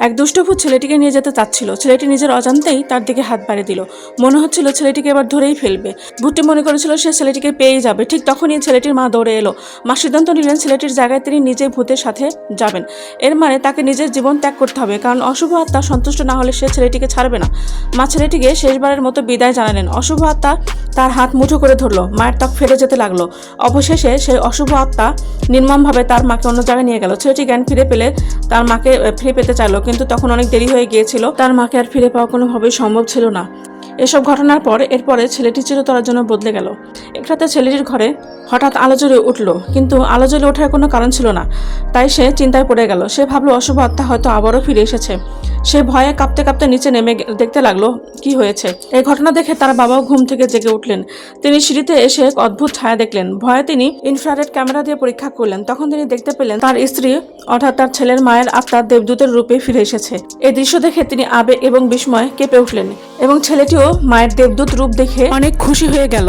এক দুষ্টভূত ছেলেটিকে নিয়ে যেতে চাচ্ছিল। ছেলেটি নিজের অজান্তেই তার দিকে হাত বাড়িয়ে দিল। মনে হচ্ছিল ছেলেটিকে এবার ধরেই ফেলবে। ভূতটি মনে করেছিল সে ছেলেটিকে পেয়েই যাবে। ঠিক তখনই ছেলেটির মা দৌড়ে এলো। মা সিদ্ধান্ত নিলেন ছেলেটির জায়গায় তিনি নিজে ভূতের সাথে যাবেন। এর মানে তাকে নিজের জীবন ত্যাগ করতে হবে, কারণ অশুভ আত্মা সন্তুষ্ট না হলে সে ছেলেটিকে ছাড়বে না। মা ছেলেটিকে শেষবারের মতো বিদায় জানালেন। অশুভ আত্মা তার হাত মুঠো করে ধরলো। মায়ের ত্বক ফেটে যেতে লাগলো। অবশেষে সেই অশুভ আত্মা নির্মমভাবে তার মাকে অন্য জায়গায় নিয়ে গেল। ছেলেটি জ্ঞান ফিরে পেলে তার মাকে ফিরে পেতে চাইলো, কিন্তু তখন অনেক দেরি হয়ে গিয়েছিল। তার মাকে আর ফিরে পাওয়া কোনোভাবেই সম্ভব ছিল না। এসব ঘটনার পর এরপরে ছেলেটি চিরতরের জন্য বদলে গেল। একরাতে ছেলেটির ঘরে হঠাৎ আলো জ্বলে উঠল, কিন্তু আলো জ্বলে ওঠার কোনো কারণ ছিল না। তাই সে চিন্তায় পড়ে গেল। সে ভাবলো অশুভ আত্মা হয়তো আবারও ফিরে এসেছে। সে ভয়ে কাঁপতে কাঁপতে নিচে নেমে দেখতে লাগলো কি হয়েছে। এই ঘটনা দেখে তার বাবাও ঘুম থেকে জেগে উঠলেন। তিনি সিঁড়িতে এসে এক অদ্ভুত ছায়া দেখলেন। ভয়ে তিনি ইনফ্রারেড ক্যামেরা দিয়ে পরীক্ষা করলেন। তখন তিনি দেখতে পেলেন তার স্ত্রী অর্থাৎ তার ছেলের মায়ের আত্মা দেবদূতের রূপে ফিরে এসেছে। এই দৃশ্য দেখে তিনি আবেগ এবং বিস্ময়ে কেঁপে উঠলেন, এবং ছেলেটিও মায়ের দেবদূত রূপ দেখে অনেক খুশি হয়ে গেল।